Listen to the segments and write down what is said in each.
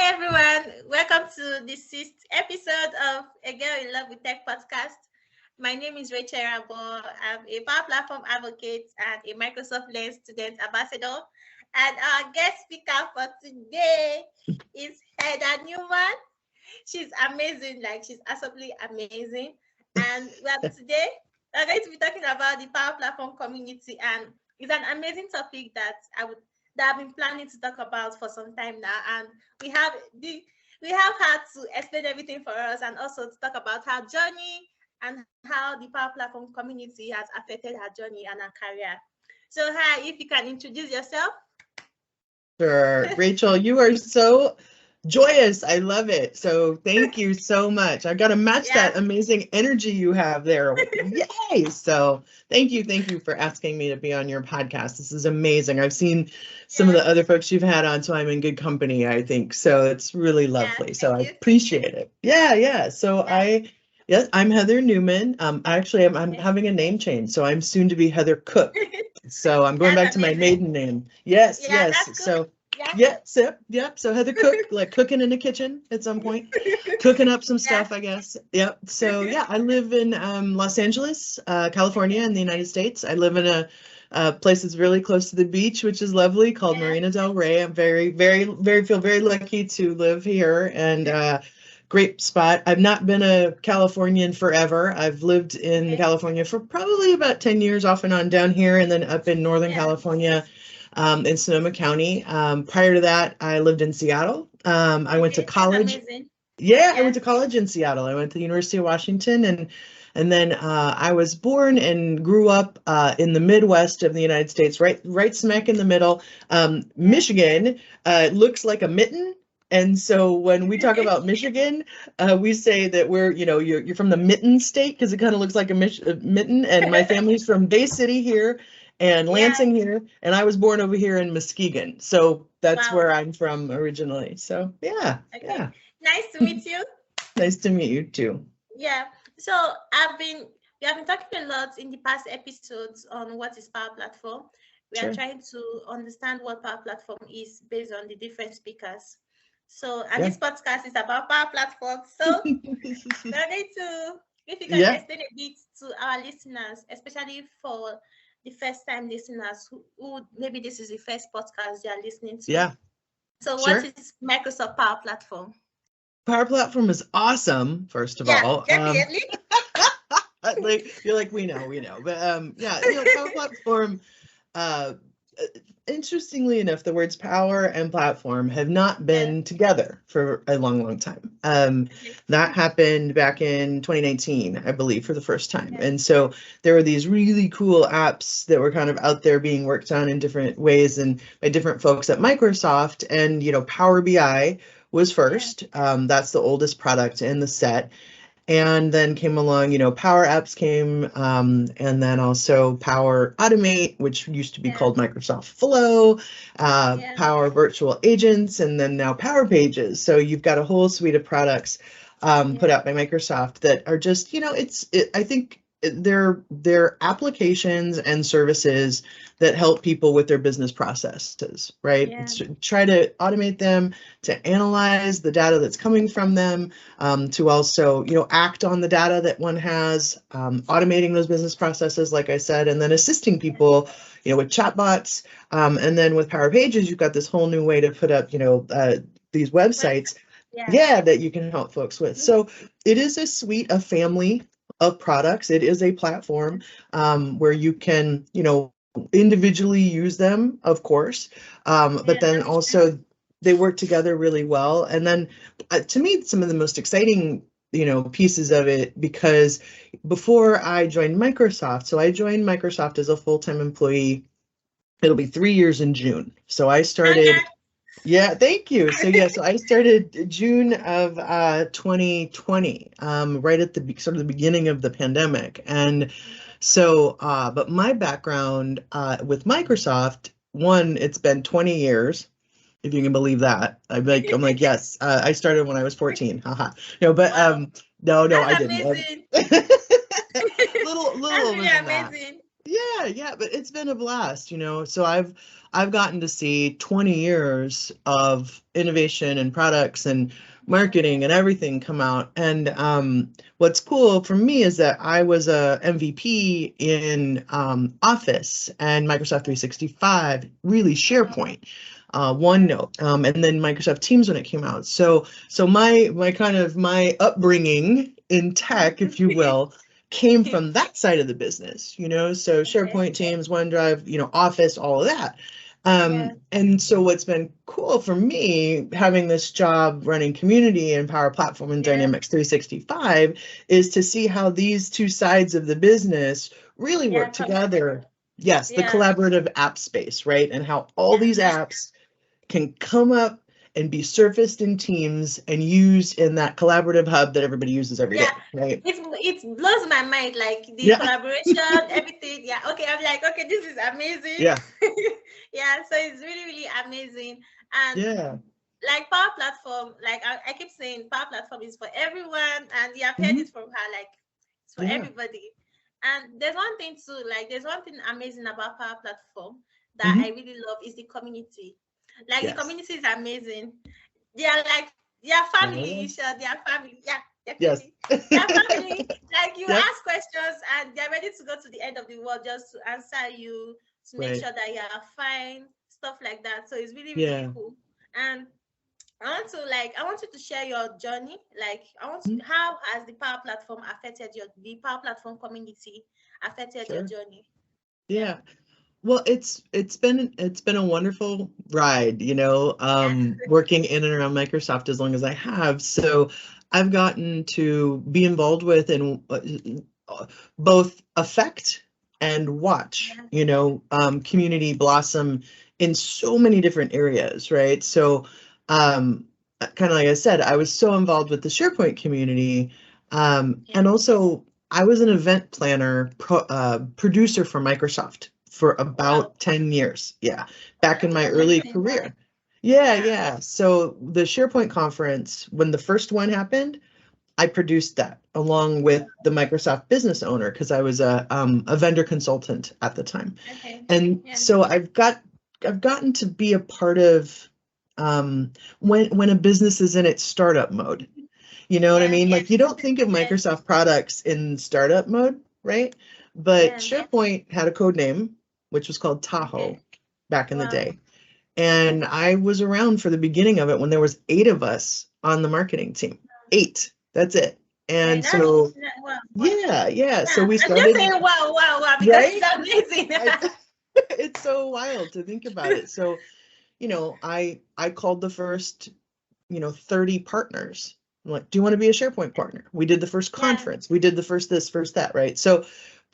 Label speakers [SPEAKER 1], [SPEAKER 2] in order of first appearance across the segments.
[SPEAKER 1] everyone. Welcome to the sixth episode of A Girl in Love with Tech podcast. My name is Rachel Irabor. I'm a Power Platform advocate and a Microsoft Lens student ambassador. And our guest speaker for today is Heather Newman. She's amazing, she's absolutely amazing. And today we're going to be talking about the Power Platform community, and it's an amazing topic that I've been planning to talk about for some time now. And we have had to explain everything for us, and also to talk about her journey and how the Power Platform community has affected her journey and her career. So, hi, if you can introduce yourself.
[SPEAKER 2] Sure. Rachel, you are so joyous. I love it. So thank you so much. I've got to match that amazing energy you have there. Yay. So thank you for asking me to be on your podcast. This is amazing. I've seen some of the other folks you've had on, so I'm in good company, I think. So it's really lovely. So I appreciate it. Yeah. So I'm Heather Newman. Actually, I'm having a name change. So I'm soon to be Heather Cook. So I'm going back to my maiden name. Yes. So yep. So Heather Cook, like cooking in the kitchen at some point, cooking up some stuff, I guess. Yep. So I live in Los Angeles, California, in the United States. I live in a place that's really close to the beach, which is lovely, called Marina del Rey. I'm feel very lucky to live here, and great spot. I've not been a Californian forever. I've lived in California for probably about 10 years off and on down here, and then up in Northern California, in Sonoma County. Prior to that, I lived in Seattle. I went to college. I went to college in Seattle. I went to the University of Washington, and then I was born and grew up in the Midwest of the United States, right smack in the middle. Michigan looks like a mitten. And so when we talk about Michigan, we say that you're from the Mitten State, because it kind of looks like a mitten. And my family's from Bay City here and Lansing here, and I was born over here in Muskegon. So that's where I'm from originally. So yeah.
[SPEAKER 1] Nice to meet you.
[SPEAKER 2] Nice to meet you too.
[SPEAKER 1] Yeah. So we have been talking a lot in the past episodes on what is Power Platform. We are trying to understand what Power Platform is based on the different speakers. So, and this podcast is about Power Platform. So, we're going to, if you can explain a bit to our listeners, especially for the first-time listeners who maybe this is the first podcast they are listening to.
[SPEAKER 2] Yeah.
[SPEAKER 1] So, what is Microsoft Power Platform?
[SPEAKER 2] Power Platform is awesome, first of all.
[SPEAKER 1] Definitely.
[SPEAKER 2] You're like, we know. But Power Platform, interestingly enough, the words power and platform have not been together for a long time. That happened back in 2019, I believe, for the first time. And so there were these really cool apps that were kind of out there being worked on in different ways and by different folks at Microsoft. And, Power BI was first. That's the oldest product in the set. And then came along, Power Apps came, and then also Power Automate, which used to be called Microsoft Flow, Power Virtual Agents, and then now Power Pages. So you've got a whole suite of products put out by Microsoft that are just, I think they're applications and services that help people with their business processes, right? Try to automate them, to analyze the data that's coming from them, to also, act on the data that one has, automating those business processes, like I said, and then assisting people, with chatbots. And then with Power Pages, you've got this whole new way to put up, these websites, that you can help folks with. So it is a suite, a family of products. It is a platform where you can, individually use them, of course, but then also they work together really well. And then to me, some of the most exciting, pieces of it, because before I joined Microsoft, so I joined Microsoft as a full-time employee. It'll be 3 years in June. So I started. Yeah, thank you. So so I started June of 2020, right at the sort of the beginning of the pandemic. And so, but my background with Microsoft, it's been 20 years, if you can believe that. I'm like, yes, I started when I was 14. Haha. No, I didn't.
[SPEAKER 1] Amazing.
[SPEAKER 2] little
[SPEAKER 1] That's really
[SPEAKER 2] older than
[SPEAKER 1] amazing.
[SPEAKER 2] Yeah, but it's been a blast, you know. So I've gotten to see 20 years of innovation and products and marketing and everything come out. And what's cool for me is that I was a MVP in Office and Microsoft 365, really SharePoint, OneNote, and then Microsoft Teams when it came out. So my kind of my upbringing in tech, if you will, came from that side of the business, you know, so
[SPEAKER 1] Okay.
[SPEAKER 2] SharePoint, Teams, OneDrive, you know, Office, all of that.
[SPEAKER 1] Yeah.
[SPEAKER 2] And so what's been cool for me having this job running community and Power Platform and
[SPEAKER 1] Yeah.
[SPEAKER 2] Dynamics 365 is to see how these two sides of the business really
[SPEAKER 1] Yeah.
[SPEAKER 2] work together. Yes, the
[SPEAKER 1] Yeah.
[SPEAKER 2] collaborative app space, right? And how all these
[SPEAKER 1] Yeah.
[SPEAKER 2] apps can come up and be surfaced in Teams and used in that collaborative hub that everybody uses every
[SPEAKER 1] Yeah,
[SPEAKER 2] day, right?
[SPEAKER 1] it blows my mind, like the
[SPEAKER 2] Yeah.
[SPEAKER 1] collaboration, everything. Yeah, okay, I'm like, okay, this is amazing.
[SPEAKER 2] Yeah.
[SPEAKER 1] Yeah, so it's really, really amazing. And
[SPEAKER 2] Yeah.
[SPEAKER 1] like Power Platform, like I keep saying Power Platform is for everyone, and you have heard
[SPEAKER 2] Mhm.
[SPEAKER 1] it from her, like it's for
[SPEAKER 2] Yeah.
[SPEAKER 1] everybody. And there's one thing too, like there's one thing amazing about Power Platform that I
[SPEAKER 2] Mhm.
[SPEAKER 1] really love is the community. Like the
[SPEAKER 2] Yes.
[SPEAKER 1] community is amazing. They are like their family,
[SPEAKER 2] Yeah.
[SPEAKER 1] you sure their family. Yeah,
[SPEAKER 2] Yes.
[SPEAKER 1] definitely. Their family, like you
[SPEAKER 2] Yep.
[SPEAKER 1] ask questions and they're ready to go to the end of the world just to answer you, to make
[SPEAKER 2] Right.
[SPEAKER 1] sure that you are fine, stuff like that. So it's really, really
[SPEAKER 2] Yeah.
[SPEAKER 1] cool. And I want you to share your journey. Like
[SPEAKER 2] Mhm.
[SPEAKER 1] how has the Power Platform affected the Power Platform community affected your
[SPEAKER 2] Sure.
[SPEAKER 1] journey? Yeah.
[SPEAKER 2] Yeah. Well, it's been a wonderful ride, you know,
[SPEAKER 1] Yeah.
[SPEAKER 2] working in and around Microsoft as long as I have. So I've gotten to be involved with and both affect and watch,
[SPEAKER 1] Yeah.
[SPEAKER 2] you know, community blossom in so many different areas, right? So, kind of like I said, I was so involved with the SharePoint community,
[SPEAKER 1] Yeah.
[SPEAKER 2] and also I was an event planner, producer for Microsoft for
[SPEAKER 1] Wow.
[SPEAKER 2] about 10 years. Yeah, back in
[SPEAKER 1] That's
[SPEAKER 2] my early
[SPEAKER 1] amazing. Wow.
[SPEAKER 2] career. Yeah,
[SPEAKER 1] Yeah.
[SPEAKER 2] yeah. So the SharePoint conference, when the first one happened, I produced that along with the Microsoft business owner because I was a vendor consultant at the time.
[SPEAKER 1] Okay.
[SPEAKER 2] And
[SPEAKER 1] Yeah.
[SPEAKER 2] so I've gotten to be a part of when a business is in its startup mode. You know what I
[SPEAKER 1] Yeah.
[SPEAKER 2] mean?
[SPEAKER 1] Yeah.
[SPEAKER 2] Like you don't think of
[SPEAKER 1] Yeah.
[SPEAKER 2] Microsoft products in startup mode, right? But
[SPEAKER 1] Yeah.
[SPEAKER 2] SharePoint had a code name, which was called Tahoe
[SPEAKER 1] Okay.
[SPEAKER 2] back in the
[SPEAKER 1] Wow.
[SPEAKER 2] day. And I was around for the beginning of it when there was 8 of us on the marketing team. 8. That's it.
[SPEAKER 1] Okay.
[SPEAKER 2] And so
[SPEAKER 1] Wow.
[SPEAKER 2] yeah. So
[SPEAKER 1] Yeah.
[SPEAKER 2] we
[SPEAKER 1] I'm just
[SPEAKER 2] started,
[SPEAKER 1] saying wow, wow, wow, because
[SPEAKER 2] right?
[SPEAKER 1] it's amazing.
[SPEAKER 2] I, it's so wild to think about it. So, you know, I called the first, 30 partners. I'm like, do you want to be a SharePoint partner? We did the first
[SPEAKER 1] Yeah.
[SPEAKER 2] conference. We did the first this, first that, right? So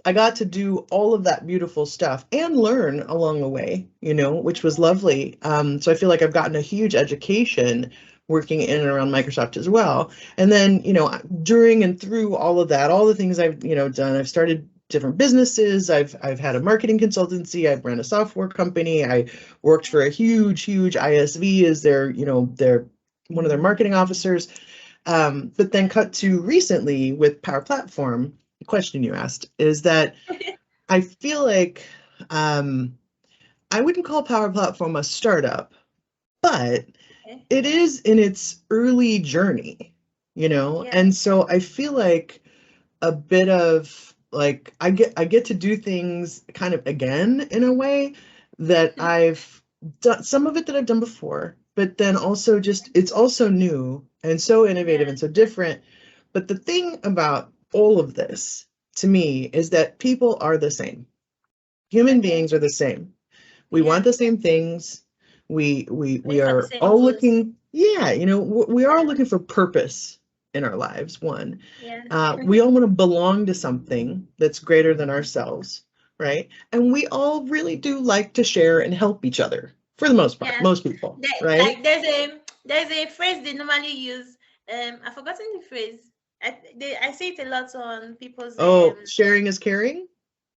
[SPEAKER 2] I got to do all of that beautiful stuff and learn along the way, which was lovely. So I feel like I've gotten a huge education working in and around Microsoft as well. And then, during and through all of that, all the things I've, done, I've started different businesses. I've had a marketing consultancy. I've ran a software company. I worked for a huge ISV as their one of their marketing officers. But then cut to recently with Power Platform, the question you asked is that I feel like I wouldn't call Power Platform a startup, but
[SPEAKER 1] Okay.
[SPEAKER 2] it is in its early journey,
[SPEAKER 1] Yeah.
[SPEAKER 2] and so I feel like a bit of like I get to do things kind of again in a way that I've done some of it that I've done before, but then also just it's also new and so innovative
[SPEAKER 1] Yeah.
[SPEAKER 2] and so different. But the thing about all of this to me is that people are the same. Human
[SPEAKER 1] Okay.
[SPEAKER 2] beings are the same. We want
[SPEAKER 1] Yeah.
[SPEAKER 2] the same things. We
[SPEAKER 1] Going for the
[SPEAKER 2] are
[SPEAKER 1] same
[SPEAKER 2] all
[SPEAKER 1] goals.
[SPEAKER 2] looking, yeah, we are all
[SPEAKER 1] Yeah.
[SPEAKER 2] looking for purpose in our lives. One,
[SPEAKER 1] Yeah.
[SPEAKER 2] we all want to belong to something that's greater than ourselves, right? And we all really do like to share and help each other for the most part,
[SPEAKER 1] Yeah.
[SPEAKER 2] most people, right?
[SPEAKER 1] Like there's a phrase they normally use. I've forgotten the phrase. I see it a lot on people's
[SPEAKER 2] Oh, sharing is caring.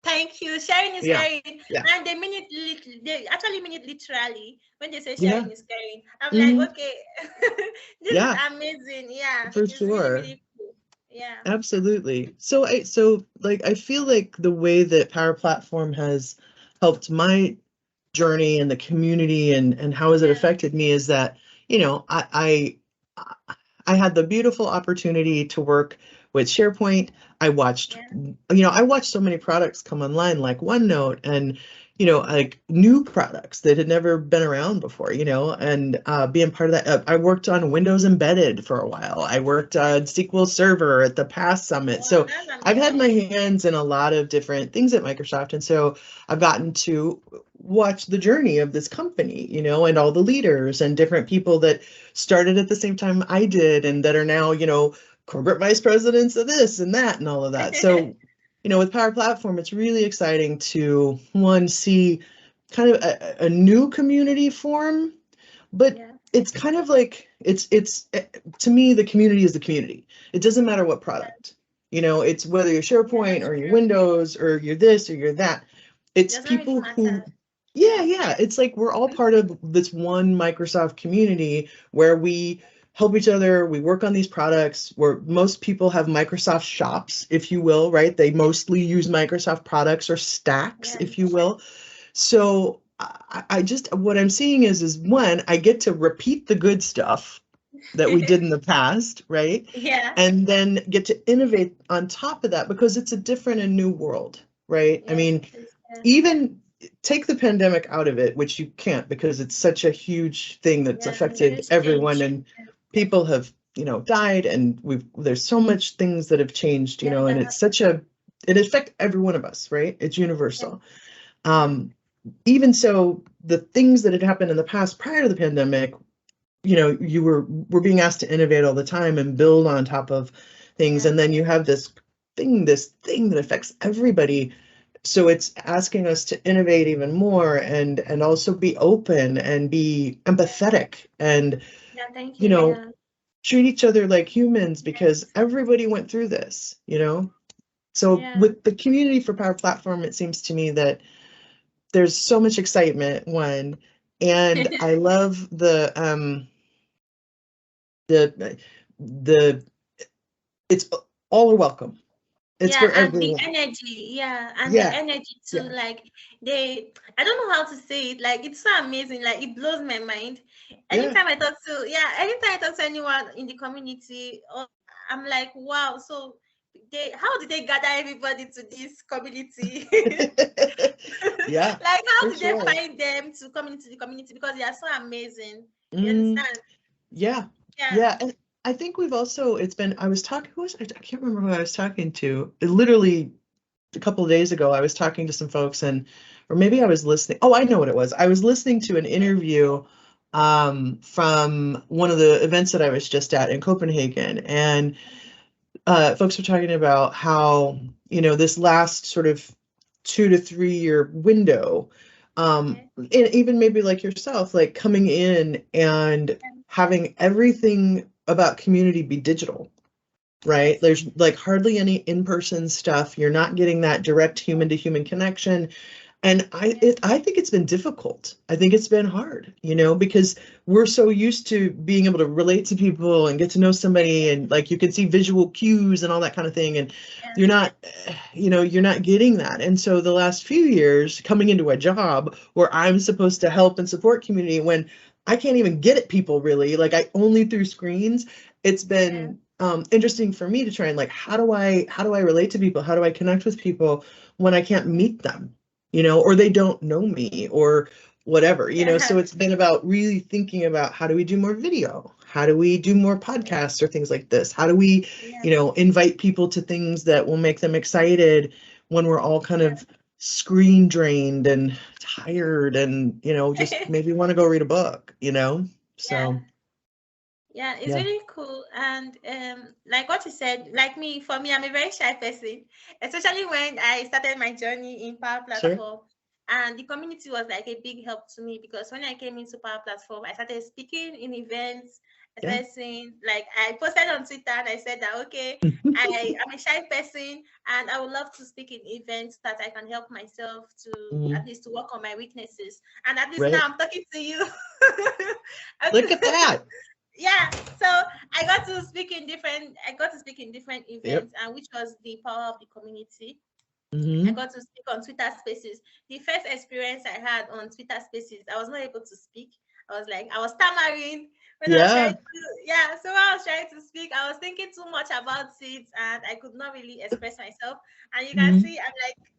[SPEAKER 1] thank you. Sharing is
[SPEAKER 2] Yeah,
[SPEAKER 1] caring.
[SPEAKER 2] yeah,
[SPEAKER 1] And they actually mean it literally when they say
[SPEAKER 2] yeah,
[SPEAKER 1] sharing is caring. I'm like,
[SPEAKER 2] hmm,
[SPEAKER 1] okay, this is
[SPEAKER 2] yeah,
[SPEAKER 1] amazing. Yeah,
[SPEAKER 2] for
[SPEAKER 1] it's really,
[SPEAKER 2] sure.
[SPEAKER 1] really cool. Yeah.
[SPEAKER 2] Absolutely. So like I feel like the way that Power Platform has helped my journey and the community and how has it
[SPEAKER 1] Yeah.
[SPEAKER 2] affected me is that, you know, I had the beautiful opportunity to work with SharePoint. I watched,
[SPEAKER 1] Yeah.
[SPEAKER 2] I watched so many products come online like OneNote and, like new products that had never been around before, and being part of that. I worked on Windows Embedded for a while. I worked on SQL Server at the past summit.
[SPEAKER 1] Wow,
[SPEAKER 2] So
[SPEAKER 1] that's
[SPEAKER 2] I've had my
[SPEAKER 1] amazing.
[SPEAKER 2] hands in a lot of different things at Microsoft. And so I've gotten to watch the journey of this company, and all the leaders and different people that started at the same time I did and that are now, corporate vice presidents of this and that and all of that. So, with Power Platform, it's really exciting to one see kind of a new community form, but
[SPEAKER 1] Yeah.
[SPEAKER 2] it's kind of like it's to me the community is the community. It doesn't matter what product. It's whether you're
[SPEAKER 1] Yeah,
[SPEAKER 2] SharePoint
[SPEAKER 1] that's
[SPEAKER 2] or you're
[SPEAKER 1] true.
[SPEAKER 2] Windows or you're this or you're that. It's
[SPEAKER 1] Doesn't really
[SPEAKER 2] people who
[SPEAKER 1] matter.
[SPEAKER 2] yeah,
[SPEAKER 1] Yeah.
[SPEAKER 2] yeah. It's like we're all part of this one Microsoft community where we help each other. We work on these products where most people have Microsoft shops, if you will, right? They mostly use Microsoft products or stacks,
[SPEAKER 1] Yeah.
[SPEAKER 2] if you will. So I just, what I'm seeing is one, I get to repeat the good stuff that we did in the past, right?
[SPEAKER 1] Yeah.
[SPEAKER 2] And then get to innovate on top of that because it's a different and new world, right? I
[SPEAKER 1] Yes,
[SPEAKER 2] mean,
[SPEAKER 1] it is. Yeah.
[SPEAKER 2] even take the pandemic out of it, which you can't because it's such a huge thing that's
[SPEAKER 1] Yeah.
[SPEAKER 2] affected
[SPEAKER 1] Huge
[SPEAKER 2] everyone
[SPEAKER 1] change.
[SPEAKER 2] and people have, died and there's so much things that have changed,
[SPEAKER 1] Yeah.
[SPEAKER 2] and
[SPEAKER 1] That.
[SPEAKER 2] it's it affects every one of us, right? It's
[SPEAKER 1] Yeah.
[SPEAKER 2] universal.
[SPEAKER 1] Yeah.
[SPEAKER 2] Um, Even so, the things that had happened in the past prior to the pandemic, you were being asked to innovate all the time and build on top of things,
[SPEAKER 1] Yeah.
[SPEAKER 2] and then you have this thing that affects everybody, so it's asking us to innovate even more and also be open and be empathetic and
[SPEAKER 1] Yeah. Thank
[SPEAKER 2] you
[SPEAKER 1] you.
[SPEAKER 2] know
[SPEAKER 1] Yeah.
[SPEAKER 2] treat each other like humans because
[SPEAKER 1] Yes.
[SPEAKER 2] everybody went through this. So
[SPEAKER 1] Yeah.
[SPEAKER 2] with the community for Power Platform, it seems to me that there's so much excitement, one, and I love the the it's all are welcome. It's
[SPEAKER 1] Yeah,
[SPEAKER 2] for
[SPEAKER 1] and the
[SPEAKER 2] everyone.
[SPEAKER 1] energy, yeah, and the
[SPEAKER 2] Yeah,
[SPEAKER 1] energy too.
[SPEAKER 2] yeah,
[SPEAKER 1] Like I don't know how to say it. Like it's so amazing. Like it blows my mind.
[SPEAKER 2] yeah.
[SPEAKER 1] Anytime I talk to anyone in the community, I'm like, wow. So how did they gather everybody to this community?
[SPEAKER 2] Yeah,
[SPEAKER 1] Like, how
[SPEAKER 2] for
[SPEAKER 1] did they
[SPEAKER 2] sure.
[SPEAKER 1] find them to come into the community? Because they are so amazing. You
[SPEAKER 2] Mm,
[SPEAKER 1] understand?
[SPEAKER 2] yeah,
[SPEAKER 1] Yeah.
[SPEAKER 2] yeah. And I think we've also, I was talking, I can't remember who I was talking to. Literally a couple of days ago, I was talking to some folks or maybe I was listening. Oh, I know what it was. I was listening to an interview from one of the events that I was just at in Copenhagen. And folks were talking about how, this last sort of 2 to 3 year window,
[SPEAKER 1] Okay.
[SPEAKER 2] and even maybe like yourself, like coming in and having everything about community be digital, right?
[SPEAKER 1] Yes.
[SPEAKER 2] There's like hardly any in-person stuff. You're not getting that direct human to human connection. And
[SPEAKER 1] Yeah.
[SPEAKER 2] I think it's been difficult. I think it's been hard, because we're so used to being able to relate to people and get to know somebody and like you can see visual cues and all that kind of thing. And
[SPEAKER 1] Yeah.
[SPEAKER 2] you're not, you're not getting that. And so the last few years coming into a job where I'm supposed to help and support community when I can't even get at people really, like I only through screens, it's
[SPEAKER 1] Yeah.
[SPEAKER 2] been interesting for me to try and like, how do I relate to people? How do I connect with people when I can't meet them? Or they don't know me or whatever,
[SPEAKER 1] Yeah.
[SPEAKER 2] so it's been about really thinking about how do we do more video? How do we do more podcasts or things like this? How do we,
[SPEAKER 1] Yeah.
[SPEAKER 2] invite people to things that will make them excited when we're all kind of screen drained and tired and, just
[SPEAKER 1] Yeah.
[SPEAKER 2] maybe want to go read a book?
[SPEAKER 1] Yeah.
[SPEAKER 2] So,
[SPEAKER 1] Yeah, it's
[SPEAKER 2] yeah.
[SPEAKER 1] really cool. And like what you said, like me, for me, I'm a very shy person, especially when I started my journey in Power
[SPEAKER 2] Sure.
[SPEAKER 1] Platform. And the community was like a big help to me because when I came into Power Platform, I started speaking in events. I
[SPEAKER 2] Yeah.
[SPEAKER 1] started saying, like, I posted on Twitter and I said that, okay, I'm a shy person and I would love to speak in events that I can help myself to at
[SPEAKER 2] Mhm.
[SPEAKER 1] least to work on my weaknesses. And at least now
[SPEAKER 2] Right.
[SPEAKER 1] I'm talking to you.
[SPEAKER 2] Look at that.
[SPEAKER 1] Yeah, so I got to speak in different
[SPEAKER 2] Yep.
[SPEAKER 1] events, and which was the power of the community. I
[SPEAKER 2] Mm-hmm.
[SPEAKER 1] got to speak on Twitter Spaces. The first experience I had on Twitter Spaces, I was not able to speak. I was stammering when I was trying
[SPEAKER 2] Yeah.
[SPEAKER 1] to, yeah. So when I was trying to speak, I was thinking too much about it, and I could not really express myself. And you can
[SPEAKER 2] Mm-hmm.
[SPEAKER 1] see,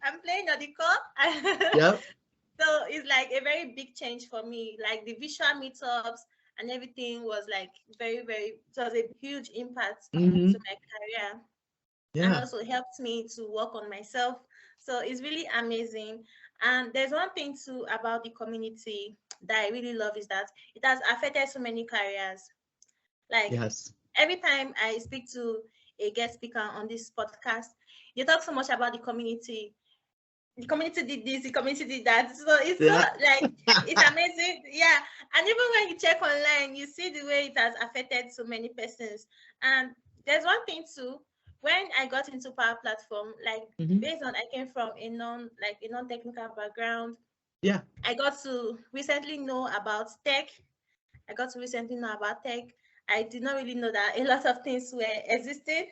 [SPEAKER 1] I'm playing on the call.
[SPEAKER 2] Yep.
[SPEAKER 1] So it's like a very big change for me. Like the visual meetups and everything was like it was a huge impact to
[SPEAKER 2] Mm-hmm.
[SPEAKER 1] my career, and
[SPEAKER 2] Yeah.
[SPEAKER 1] also helped me to work on myself. So it's really amazing. And there's one thing too about the community that I really love is that it has affected so many careers. Like
[SPEAKER 2] Yes.
[SPEAKER 1] every time I speak to a guest speaker on this podcast, they talk so much about the community did this, the community did that. So it's so
[SPEAKER 2] Yeah.
[SPEAKER 1] like it's amazing. Yeah. And even when you check online, you see the way it has affected so many persons. And there's one thing too, when I got into Power Platform, like
[SPEAKER 2] Mm-hmm.
[SPEAKER 1] based on I came from a non-technical background,
[SPEAKER 2] Yeah.
[SPEAKER 1] I got to recently know about tech. I got to recently know about tech. I did not really know that a lot of things were existing.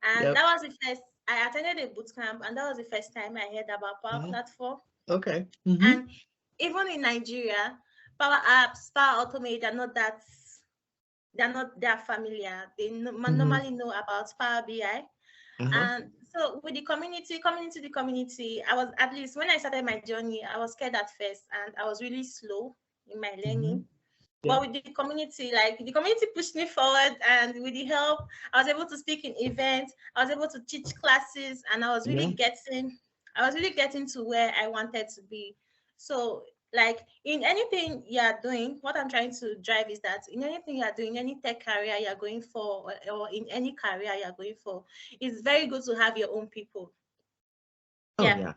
[SPEAKER 1] And
[SPEAKER 2] Yep.
[SPEAKER 1] that was the first I attended a boot camp, and that was the first time I heard about Power
[SPEAKER 2] Oh,
[SPEAKER 1] Platform.
[SPEAKER 2] okay. Mm-hmm.
[SPEAKER 1] And even in Nigeria, Power Apps, Power Automate, they're not that familiar. They
[SPEAKER 2] Mm-hmm.
[SPEAKER 1] normally know about Power BI.
[SPEAKER 2] Uh-huh.
[SPEAKER 1] And so with the community, coming into the community, I was at least when I started my journey, I was scared at first and I was really slow in my
[SPEAKER 2] Mm-hmm.
[SPEAKER 1] learning.
[SPEAKER 2] Yeah.
[SPEAKER 1] But with the community, like the community pushed me forward, and with the help, I was able to speak in events, I was able to teach classes, and
[SPEAKER 2] Yeah.
[SPEAKER 1] I was really getting to where I wanted to be. So like in anything you are doing, what I'm trying to drive is that in anything you are doing, any tech career you're going for, or in any career you're going for, it's very good to have your own people.
[SPEAKER 2] Oh,
[SPEAKER 1] Yeah.
[SPEAKER 2] yeah.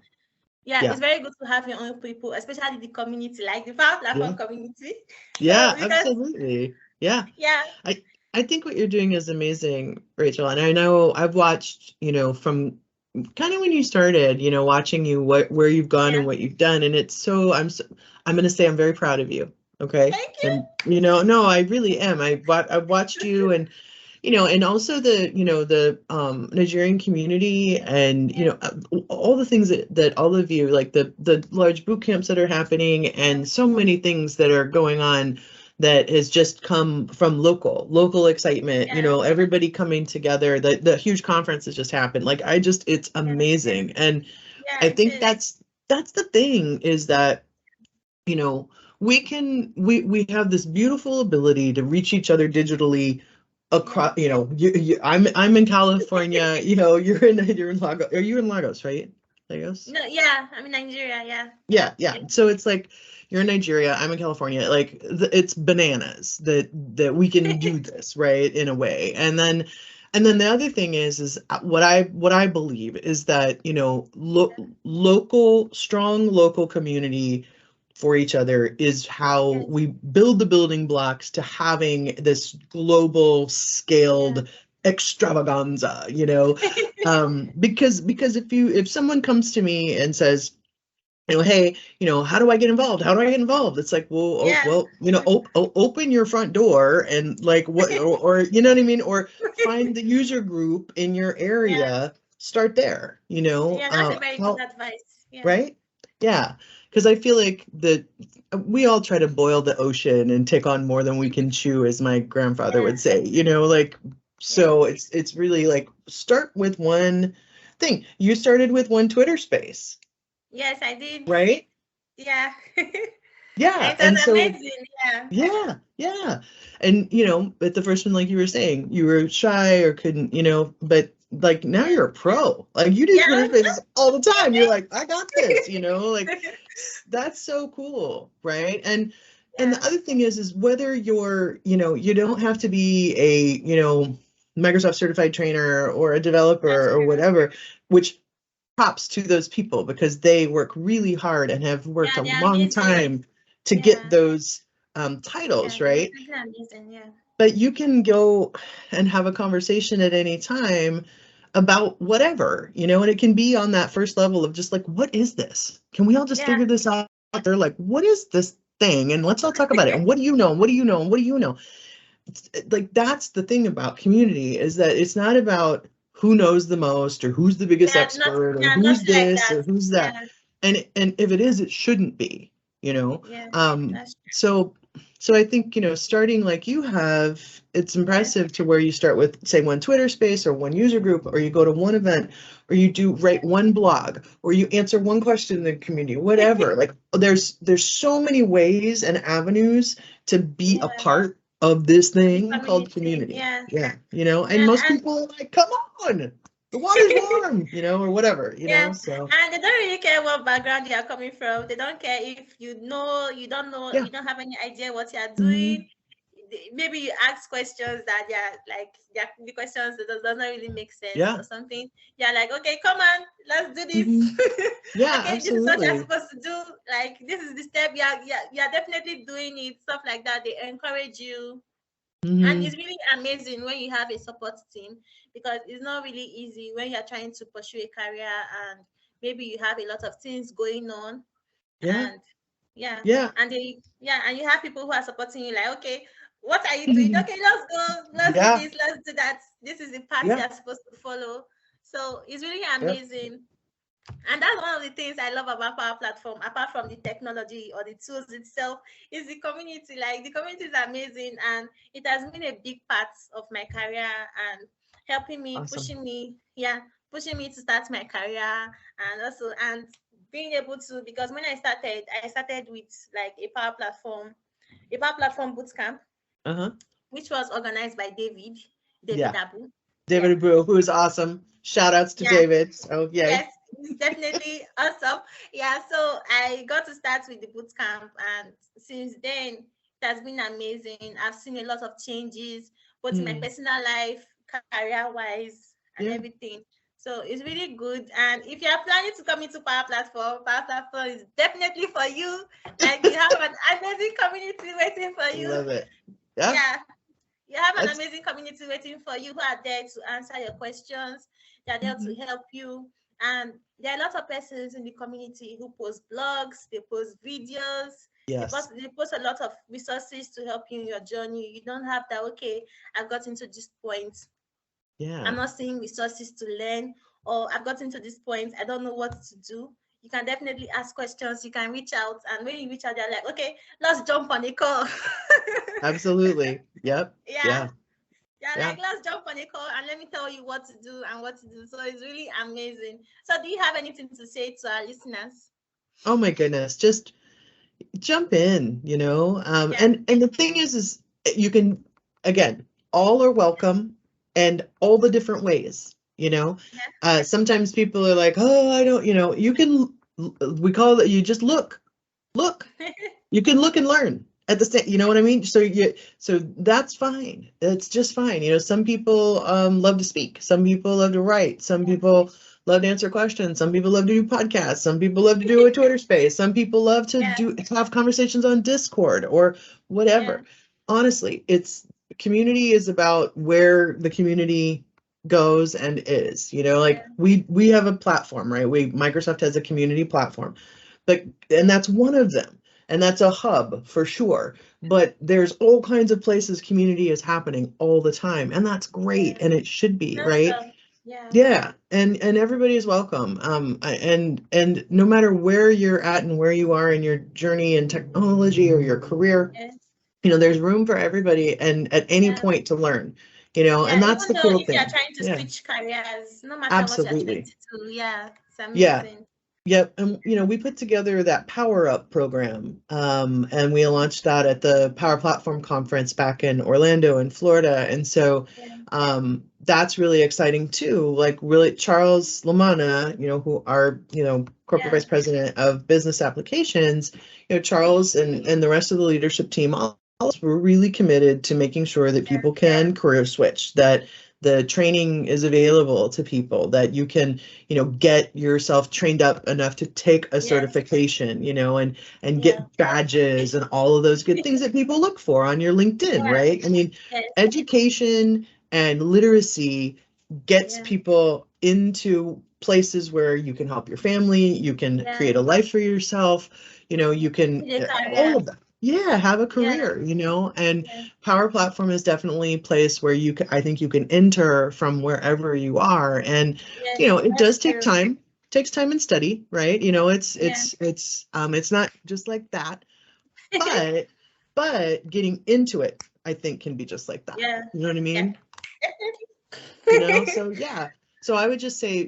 [SPEAKER 1] Yeah,
[SPEAKER 2] Yeah.
[SPEAKER 1] it's very good to have your own people, especially the community, like the Power
[SPEAKER 2] Yeah.
[SPEAKER 1] Platform community. So
[SPEAKER 2] Yeah,
[SPEAKER 1] because
[SPEAKER 2] absolutely. Yeah.
[SPEAKER 1] yeah,
[SPEAKER 2] I I think what you're doing is amazing, Rachel. And I know I've watched, from kind of when you started, watching you where you've gone and
[SPEAKER 1] yeah.
[SPEAKER 2] what you've done. And it's I'm going to say I'm very proud of you. Okay.
[SPEAKER 1] Thank you.
[SPEAKER 2] And no, I really am. I've watched you, and and also the Nigerian community, and
[SPEAKER 1] Yeah,
[SPEAKER 2] all the things that all of you, like the large boot camps that are happening,
[SPEAKER 1] yeah,
[SPEAKER 2] and so many things that are going on that has just come from local excitement,
[SPEAKER 1] yeah,
[SPEAKER 2] everybody coming together. The huge conference has just happened. Like, it's
[SPEAKER 1] yeah,
[SPEAKER 2] amazing. And
[SPEAKER 1] yeah.
[SPEAKER 2] I
[SPEAKER 1] It
[SPEAKER 2] think
[SPEAKER 1] is.
[SPEAKER 2] that's the thing, is that you know we have this beautiful ability to reach each other digitally
[SPEAKER 1] Yeah.
[SPEAKER 2] across. I'm in California. You're in Lagos. Are you in Lagos, right? Lagos.
[SPEAKER 1] No, yeah. I'm in Nigeria. Yeah,
[SPEAKER 2] Yeah.
[SPEAKER 1] yeah,
[SPEAKER 2] So it's like, you're in Nigeria, I'm in California. Like, it's bananas that we can do this, right, in a way. And then the other thing is what I believe is that, strong local community for each other is how
[SPEAKER 1] yes,
[SPEAKER 2] we build the building blocks to having this global
[SPEAKER 1] yeah,
[SPEAKER 2] scaled extravaganza, because if someone comes to me and says, hey, how do I get involved? How do I get involved? It's like, well,
[SPEAKER 1] yeah,
[SPEAKER 2] open your front door, and like, what, or you know what I mean? Or find the user group in your
[SPEAKER 1] yeah,
[SPEAKER 2] area, start there,
[SPEAKER 1] yeah. That's a very good
[SPEAKER 2] how,
[SPEAKER 1] advice. Yeah,
[SPEAKER 2] right? Yeah. Because I feel like we all try to boil the ocean and take on more than we can chew, as my grandfather
[SPEAKER 1] yeah,
[SPEAKER 2] would say, like,
[SPEAKER 1] yeah.
[SPEAKER 2] so it's really like, start with one thing. You started with one Twitter space,
[SPEAKER 1] Yes, I did.
[SPEAKER 2] right?
[SPEAKER 1] Yeah, and
[SPEAKER 2] Yeah.
[SPEAKER 1] it
[SPEAKER 2] And
[SPEAKER 1] was
[SPEAKER 2] so,
[SPEAKER 1] amazing. Yeah,
[SPEAKER 2] yeah. And, at the first one, like you were saying, you were shy or couldn't, but like, now
[SPEAKER 1] yeah,
[SPEAKER 2] you're a pro. Like, you do Twitter
[SPEAKER 1] yeah.
[SPEAKER 2] spaces all the time. You're like, I got this, like, that's so cool, right? And
[SPEAKER 1] Yeah,
[SPEAKER 2] the other thing is whether you don't have to be a, Microsoft certified trainer or a
[SPEAKER 1] that's
[SPEAKER 2] developer or
[SPEAKER 1] true.
[SPEAKER 2] whatever, which props to those people, because they work really hard and have worked
[SPEAKER 1] Yeah,
[SPEAKER 2] a
[SPEAKER 1] they're
[SPEAKER 2] long
[SPEAKER 1] amazing.
[SPEAKER 2] time to get
[SPEAKER 1] Yeah,
[SPEAKER 2] those
[SPEAKER 1] yeah,
[SPEAKER 2] titles,
[SPEAKER 1] they're
[SPEAKER 2] right?
[SPEAKER 1] definitely amazing. Yeah,
[SPEAKER 2] But you can go and have a conversation at any time about whatever, and it can be on that first level of just like, what is this? Can we all just
[SPEAKER 1] yeah,
[SPEAKER 2] figure this out? They're like, what is this thing? And let's all talk about it. And what do you know? And what do you know? And what do you know? like, that's the thing about community, is that it's not about who knows the most or who's the biggest expert or
[SPEAKER 1] not
[SPEAKER 2] who's
[SPEAKER 1] like
[SPEAKER 2] this
[SPEAKER 1] that.
[SPEAKER 2] or who's
[SPEAKER 1] Yeah,
[SPEAKER 2] that. And if it is, it shouldn't be, you know.
[SPEAKER 1] yeah,
[SPEAKER 2] Um,
[SPEAKER 1] that's
[SPEAKER 2] so so I think, starting like you have, it's
[SPEAKER 1] yeah,
[SPEAKER 2] impressive to where you start with, say, one Twitter space or one user group, or you go to one event, or you do write one blog, or you answer one question in the community, whatever. Like, there's so many ways and avenues to be a
[SPEAKER 1] yeah.
[SPEAKER 2] part of this
[SPEAKER 1] The
[SPEAKER 2] thing called
[SPEAKER 1] community,
[SPEAKER 2] community.
[SPEAKER 1] yeah,
[SPEAKER 2] Yeah, and
[SPEAKER 1] yeah,
[SPEAKER 2] most
[SPEAKER 1] and
[SPEAKER 2] people are like, come on, the water's warm, or whatever,
[SPEAKER 1] yeah,
[SPEAKER 2] so
[SPEAKER 1] and they don't really care what background you are coming from. They don't care if know,
[SPEAKER 2] yeah.
[SPEAKER 1] you don't have any idea what you are
[SPEAKER 2] Mhm.
[SPEAKER 1] doing. Maybe you ask questions that the questions that does not really make sense
[SPEAKER 2] Yeah.
[SPEAKER 1] or something. You're like, okay, come on, let's do this.
[SPEAKER 2] Mhm. Yeah,
[SPEAKER 1] Okay, this is what you're
[SPEAKER 2] absolutely.
[SPEAKER 1] supposed to do. Like, this is the step. You're definitely doing it. Stuff like that. They encourage you. And
[SPEAKER 2] Hmm.
[SPEAKER 1] it's really amazing when you have a support team, because it's not really easy when you're trying to pursue a career and maybe you have a lot of things going on.
[SPEAKER 2] Yeah.
[SPEAKER 1] And yeah,
[SPEAKER 2] Yeah.
[SPEAKER 1] and you have people who are supporting you, like, okay, what are you doing? Okay, let's go, let's do
[SPEAKER 2] Yeah.
[SPEAKER 1] this, let's do that. This is the path
[SPEAKER 2] Yeah.
[SPEAKER 1] you're supposed to follow. So it's really
[SPEAKER 2] Yeah.
[SPEAKER 1] amazing. And that's one of the things I love about Power Platform, apart from the technology or the tools itself, is the community. Like, the community is amazing, and it has been a big part of my career and helping me,
[SPEAKER 2] Awesome.
[SPEAKER 1] pushing me to start my career, and also and being able to, because when I started with like a Power Platform boot camp,
[SPEAKER 2] Uh-huh.
[SPEAKER 1] which was organized by David
[SPEAKER 2] Yeah.
[SPEAKER 1] Abu. Yeah,
[SPEAKER 2] David Brew, who is awesome. Shout outs to
[SPEAKER 1] yeah.
[SPEAKER 2] David. So yay.
[SPEAKER 1] Yes, it's definitely awesome. Yeah, so I got to start with the boot camp, and since then it has been amazing. I've seen a lot of changes, both in my
[SPEAKER 2] Hmm.
[SPEAKER 1] personal life, career-wise, and
[SPEAKER 2] Yeah.
[SPEAKER 1] everything. So it's really good. And if you are planning to come into Power Platform is definitely for you. Like, you have an amazing community waiting for you.
[SPEAKER 2] Love it. Yeah.
[SPEAKER 1] Yeah, you have an
[SPEAKER 2] That's
[SPEAKER 1] amazing community waiting for you, who are there to answer your questions. They're there to
[SPEAKER 2] mhm.
[SPEAKER 1] help you. And there are a lot of persons in the community who post blogs, they post videos,
[SPEAKER 2] Yes.
[SPEAKER 1] they post a lot of resources to help you in your journey. You don't have that, okay, I've gotten to this point, I'm
[SPEAKER 2] Yeah.
[SPEAKER 1] not seeing resources to learn, or I've gotten to this point, I don't know what to do. You can definitely ask questions, you can reach out, and when you reach out, they're like, okay, let's jump on a call.
[SPEAKER 2] Absolutely. Yep.
[SPEAKER 1] Yeah.
[SPEAKER 2] Yeah.
[SPEAKER 1] Yeah,
[SPEAKER 2] Yeah.
[SPEAKER 1] like, let's jump on a call and let me tell you what to do and what to do. So it's really amazing. So do you have anything to say to our listeners?
[SPEAKER 2] Oh my goodness. Just jump in,
[SPEAKER 1] Yeah,
[SPEAKER 2] and the thing is you can, again, all are welcome, and all the different ways.
[SPEAKER 1] yeah,
[SPEAKER 2] Sometimes people are like, oh, I don't, you can, we call it, you just look, you can look and learn at the same, you know what I mean? So that's fine. That's just fine. Some people love to speak, some people love to write, some people love to answer questions, some people love to do podcasts, some people love to do a Twitter space, some people love to
[SPEAKER 1] yeah,
[SPEAKER 2] have conversations on Discord or
[SPEAKER 1] yeah,
[SPEAKER 2] whatever. Honestly, it's community is about where the community goes and is, like
[SPEAKER 1] yeah,
[SPEAKER 2] we have a platform, right? Microsoft has a community platform, and that's one of them, and that's a hub for sure, but there's all kinds of places community is happening all the time, and that's great,
[SPEAKER 1] yeah.
[SPEAKER 2] and it should be,
[SPEAKER 1] That's
[SPEAKER 2] right?
[SPEAKER 1] yeah,
[SPEAKER 2] Yeah, and everybody is welcome. And no matter where you're at and where you are in your journey in technology or your career,
[SPEAKER 1] yeah,
[SPEAKER 2] there's room for everybody and at any
[SPEAKER 1] yeah.
[SPEAKER 2] point to learn, and
[SPEAKER 1] Yeah,
[SPEAKER 2] that's
[SPEAKER 1] even
[SPEAKER 2] the
[SPEAKER 1] though
[SPEAKER 2] cool
[SPEAKER 1] if you're
[SPEAKER 2] thing.
[SPEAKER 1] trying to
[SPEAKER 2] Yeah,
[SPEAKER 1] switch careers, no matter what you're trying
[SPEAKER 2] absolutely.
[SPEAKER 1] to do, yeah, it's
[SPEAKER 2] Yeah.
[SPEAKER 1] amazing.
[SPEAKER 2] Yep, and we put together that Power Up program, and we launched that at the Power Platform Conference back in Orlando in Florida, and so
[SPEAKER 1] Yeah,
[SPEAKER 2] that's really exciting too. Like, really, Charles Lamana, who our corporate
[SPEAKER 1] yeah,
[SPEAKER 2] vice president of business applications, Charles and the rest of the leadership team, all of us were really committed to making sure that people can career switch, that the training is available to people, that you can get yourself trained up enough to take a
[SPEAKER 1] yeah,
[SPEAKER 2] certification, and
[SPEAKER 1] yeah,
[SPEAKER 2] get badges and all of those good things that people look for on your LinkedIn,
[SPEAKER 1] yeah,
[SPEAKER 2] right? I mean,
[SPEAKER 1] yes,
[SPEAKER 2] education and literacy gets
[SPEAKER 1] yeah,
[SPEAKER 2] people into places where you can help your family, you can
[SPEAKER 1] yeah.
[SPEAKER 2] create a life for yourself, you can
[SPEAKER 1] With a
[SPEAKER 2] all
[SPEAKER 1] career.
[SPEAKER 2] of that. Yeah, have a
[SPEAKER 1] Yeah.
[SPEAKER 2] career, and
[SPEAKER 1] Yeah.
[SPEAKER 2] Power Platform is definitely a place where I think you can enter from wherever you are. And,
[SPEAKER 1] Yes,
[SPEAKER 2] it
[SPEAKER 1] that's
[SPEAKER 2] does take
[SPEAKER 1] true.
[SPEAKER 2] time, takes time and study, right?
[SPEAKER 1] Yeah.
[SPEAKER 2] It's not just like that, but getting into it, I think can be just like that.
[SPEAKER 1] Yeah.
[SPEAKER 2] You know what I
[SPEAKER 1] Yeah.
[SPEAKER 2] mean?
[SPEAKER 1] Definitely.
[SPEAKER 2] So yeah. So I would just say,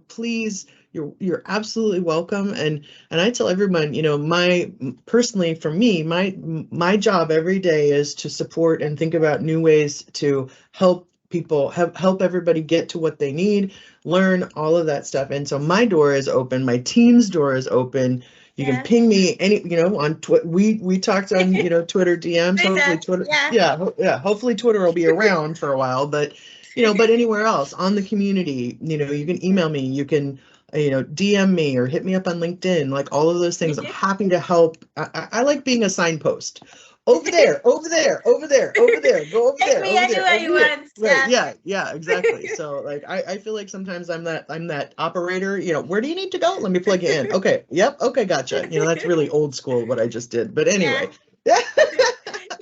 [SPEAKER 2] please, you're absolutely welcome. And I tell everyone, my personally for me, my job every day is to support and think about new ways to help people help everybody get to what they need, learn all of that stuff. And so my door is open, my team's door is open. You can
[SPEAKER 1] Yeah.
[SPEAKER 2] ping me on we talked on, Twitter DMs. Hopefully
[SPEAKER 1] Twitter.
[SPEAKER 2] Twitter,
[SPEAKER 1] Yeah.
[SPEAKER 2] yeah, yeah, hopefully Twitter will be around for a while, but but anywhere else on the community, you can email me, you can, DM me or hit me up on LinkedIn, like all of those things. I'm happy to help. I like being a signpost. Over there, over there, over there, over there, go over
[SPEAKER 1] Take
[SPEAKER 2] there,
[SPEAKER 1] me
[SPEAKER 2] over there,
[SPEAKER 1] anywhere
[SPEAKER 2] over
[SPEAKER 1] you
[SPEAKER 2] here.
[SPEAKER 1] want.
[SPEAKER 2] Right.
[SPEAKER 1] Yeah.
[SPEAKER 2] Yeah. Yeah, exactly. So like I feel like sometimes I'm that operator, where do you need to go? Let me plug you in. Okay. Yep. Okay, gotcha. That's really old school what I just did. But
[SPEAKER 1] Yeah.
[SPEAKER 2] anyway.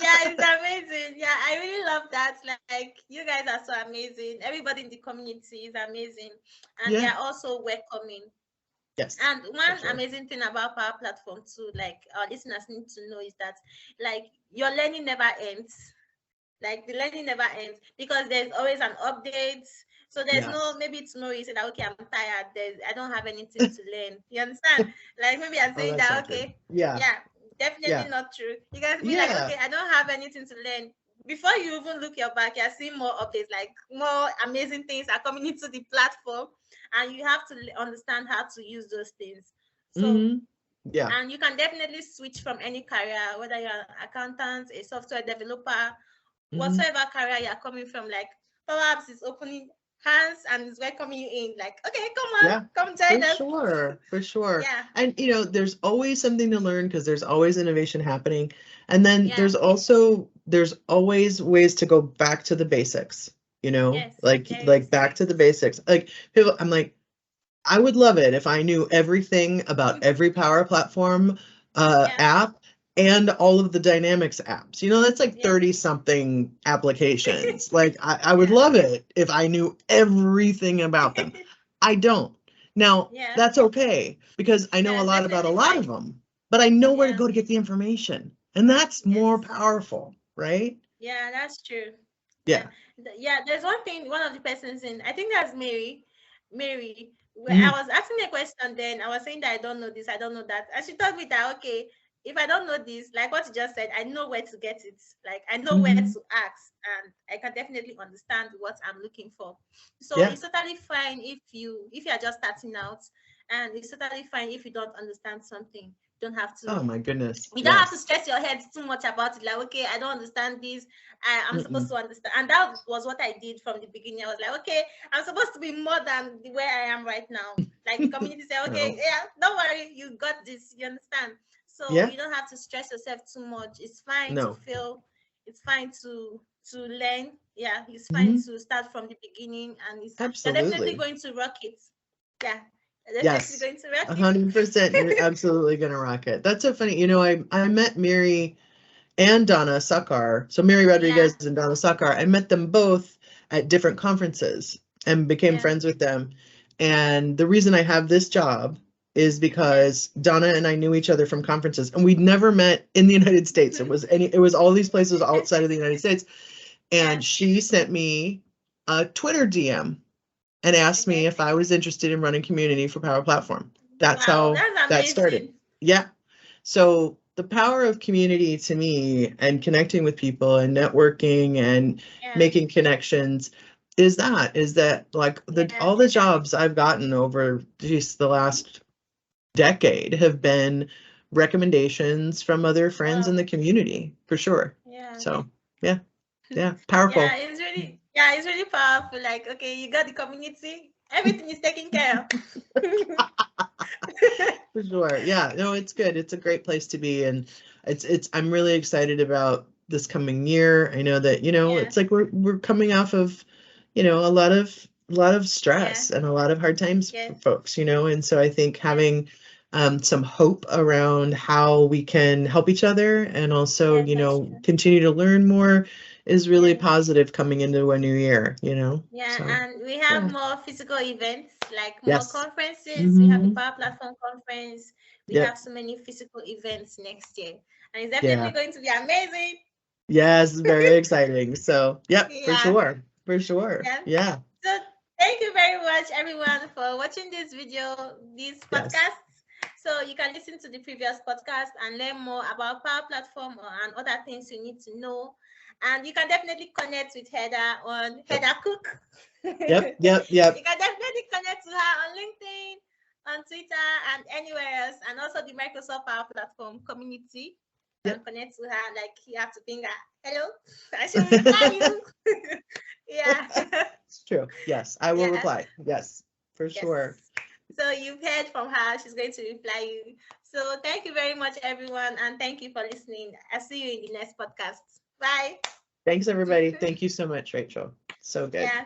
[SPEAKER 1] Yeah, it's amazing. Yeah, I really love that. Like, you guys are so amazing. Everybody in the community is amazing, and they
[SPEAKER 2] Yeah.
[SPEAKER 1] are also welcoming.
[SPEAKER 2] Yes.
[SPEAKER 1] And
[SPEAKER 2] For
[SPEAKER 1] one
[SPEAKER 2] sure.
[SPEAKER 1] amazing thing about Power Platform too, like our listeners need to know, is that like your learning never ends. Like the learning never ends because there's always an update. So there's no,
[SPEAKER 2] Yes.
[SPEAKER 1] maybe tomorrow you say that, okay, I'm tired. I don't have anything to learn. You understand? Like maybe I'm
[SPEAKER 2] Oh,
[SPEAKER 1] saying
[SPEAKER 2] that's
[SPEAKER 1] that,
[SPEAKER 2] not true.
[SPEAKER 1] okay,
[SPEAKER 2] Yeah.
[SPEAKER 1] yeah, definitely
[SPEAKER 2] Yeah.
[SPEAKER 1] not true. You guys be like,
[SPEAKER 2] Yeah.
[SPEAKER 1] okay, I don't have anything to learn. Before you even look your back, you're seeing more updates, like more amazing things are coming into the platform, and you have to understand how to use those things. So,
[SPEAKER 2] Hmm. Yeah.
[SPEAKER 1] and you can definitely switch from any career, whether you're an accountant, a software developer,
[SPEAKER 2] Hmm.
[SPEAKER 1] whatsoever career you're coming from. Like perhaps it's opening hands and it's welcoming you in. Like, okay, come on,
[SPEAKER 2] Yeah,
[SPEAKER 1] come
[SPEAKER 2] for
[SPEAKER 1] join us.
[SPEAKER 2] sure, for sure.
[SPEAKER 1] Yeah,
[SPEAKER 2] And there's always something to learn because there's always innovation happening. And then
[SPEAKER 1] yeah,
[SPEAKER 2] there's always ways to go back to the basics,
[SPEAKER 1] yes, there
[SPEAKER 2] like
[SPEAKER 1] is.
[SPEAKER 2] back to the basics. Like people, I'm like, I would love it if I knew everything about every Power Platform
[SPEAKER 1] Yeah,
[SPEAKER 2] app and all of the Dynamics apps. That's like
[SPEAKER 1] yeah,
[SPEAKER 2] 30 something applications. Like I would
[SPEAKER 1] yeah.
[SPEAKER 2] love it if I knew everything about them. I don't. Now,
[SPEAKER 1] Yeah,
[SPEAKER 2] that's okay because I know
[SPEAKER 1] yeah,
[SPEAKER 2] a
[SPEAKER 1] it's
[SPEAKER 2] lot about a
[SPEAKER 1] definitely
[SPEAKER 2] lot of
[SPEAKER 1] fine.
[SPEAKER 2] them, but I know where to
[SPEAKER 1] Yeah,
[SPEAKER 2] go to get the information. And that's
[SPEAKER 1] yes.
[SPEAKER 2] more powerful, right?
[SPEAKER 1] Yeah, that's true. Yeah,
[SPEAKER 2] Yeah.
[SPEAKER 1] yeah. There's one thing. One of the persons in, I think that's Mary. Mary, where I
[SPEAKER 2] Mhm.
[SPEAKER 1] was asking a question, then I was saying that I don't know this, I don't know that, and she told me that, okay, if I don't know this, like what you just said, I know where to get it. Like I know where
[SPEAKER 2] Mhm.
[SPEAKER 1] to ask, and I can definitely understand what I'm looking for. So
[SPEAKER 2] Yeah.
[SPEAKER 1] it's totally fine if you are just starting out, and it's totally fine if you don't understand something. You don't have
[SPEAKER 2] Oh
[SPEAKER 1] to
[SPEAKER 2] my goodness.
[SPEAKER 1] you don't have to
[SPEAKER 2] Yes.
[SPEAKER 1] stress your head too much about it. Like, okay, I don't understand this. I'm supposed
[SPEAKER 2] Mm-mm.
[SPEAKER 1] to understand. And that was what I did from the beginning. I was like, okay, I'm supposed to be more than the way I am right now. Like the community said, okay,
[SPEAKER 2] No.
[SPEAKER 1] yeah, don't worry, you got this. You understand? So
[SPEAKER 2] Yeah.
[SPEAKER 1] you don't have to stress yourself too much. It's fine to
[SPEAKER 2] No.
[SPEAKER 1] fail. It's fine to learn. Yeah, it's fine
[SPEAKER 2] Mhm.
[SPEAKER 1] to start from the beginning, and you're definitely
[SPEAKER 2] Absolutely.
[SPEAKER 1] going to rock it. Yeah, you're definitely
[SPEAKER 2] Yes.
[SPEAKER 1] going to rock it.
[SPEAKER 2] 100%. You're absolutely gonna rock it. That's so funny. I met Mary and Donna Suckar. So Mary
[SPEAKER 1] Yeah,
[SPEAKER 2] Rodriguez and Donna Suckar. I met them both at different conferences and became
[SPEAKER 1] yeah,
[SPEAKER 2] friends with them. And the reason I have this job is
[SPEAKER 1] yeah.
[SPEAKER 2] because Donna and I knew each other from conferences, and we'd never met in the United States. It was all these places outside of the United States.
[SPEAKER 1] Yeah.
[SPEAKER 2] And she sent me a Twitter DM and asked me
[SPEAKER 1] Okay.
[SPEAKER 2] if I was interested in running community for Power Platform. That's
[SPEAKER 1] Wow,
[SPEAKER 2] how
[SPEAKER 1] that's
[SPEAKER 2] that started.
[SPEAKER 1] amazing.
[SPEAKER 2] Yeah. So the power of community to me and connecting with people and networking and
[SPEAKER 1] Yeah,
[SPEAKER 2] making connections is that like
[SPEAKER 1] yeah.
[SPEAKER 2] all the jobs I've gotten over just the last decade have been recommendations from other friends in
[SPEAKER 1] Wow.
[SPEAKER 2] the community for sure.
[SPEAKER 1] Yeah.
[SPEAKER 2] So yeah, yeah,
[SPEAKER 1] Yeah,
[SPEAKER 2] powerful.
[SPEAKER 1] it's really powerful. Like, okay, you got the community, everything is taken care of.
[SPEAKER 2] For sure. Yeah, no, it's good. It's a great place to be. And I'm really excited about this coming year. I know that,
[SPEAKER 1] Yeah,
[SPEAKER 2] it's like we're coming off of, a lot of
[SPEAKER 1] yeah,
[SPEAKER 2] stress and a lot of hard times for
[SPEAKER 1] yes,
[SPEAKER 2] folks, and so I think
[SPEAKER 1] yes,
[SPEAKER 2] some hope around how we can help each other, and also,
[SPEAKER 1] Yes, that's true.
[SPEAKER 2] continue to learn more is really
[SPEAKER 1] Yes.
[SPEAKER 2] positive coming into a new year,
[SPEAKER 1] Yeah,
[SPEAKER 2] So,
[SPEAKER 1] and we have
[SPEAKER 2] yeah.
[SPEAKER 1] more physical events, like more
[SPEAKER 2] Yes.
[SPEAKER 1] conferences. We have the
[SPEAKER 2] Hmm.
[SPEAKER 1] Power Platform conference. We have
[SPEAKER 2] Yep.
[SPEAKER 1] so many physical events next year, and it's definitely
[SPEAKER 2] Yeah.
[SPEAKER 1] going to be amazing.
[SPEAKER 2] Yes, very exciting. So, yep, for
[SPEAKER 1] Yeah,
[SPEAKER 2] sure. For sure.
[SPEAKER 1] yeah.
[SPEAKER 2] Yeah.
[SPEAKER 1] So thank you very much, everyone, for watching this video, this
[SPEAKER 2] Yes.
[SPEAKER 1] podcast. So you can listen to the previous podcast and learn more about Power Platform and other things you need to know. And you can definitely connect with Heather on
[SPEAKER 2] Yep.
[SPEAKER 1] Heather Cook.
[SPEAKER 2] Yep. Yep. Yep.
[SPEAKER 1] You can definitely connect to her on LinkedIn, on Twitter, and anywhere else. And also the Microsoft Power Platform community. You can
[SPEAKER 2] Yep.
[SPEAKER 1] connect to her, like you have to ping her. Hello, I should reply you. Yeah.
[SPEAKER 2] It's true. Yes, I will
[SPEAKER 1] Yeah.
[SPEAKER 2] reply. Yes, for
[SPEAKER 1] Yes.
[SPEAKER 2] sure.
[SPEAKER 1] So you've heard from her. She's going to reply you. So thank you very much, everyone, and thank you for listening. I'll see you in the next podcast. Bye.
[SPEAKER 2] Thanks, everybody. Thank you so much, Rachel. So good.
[SPEAKER 1] Yeah.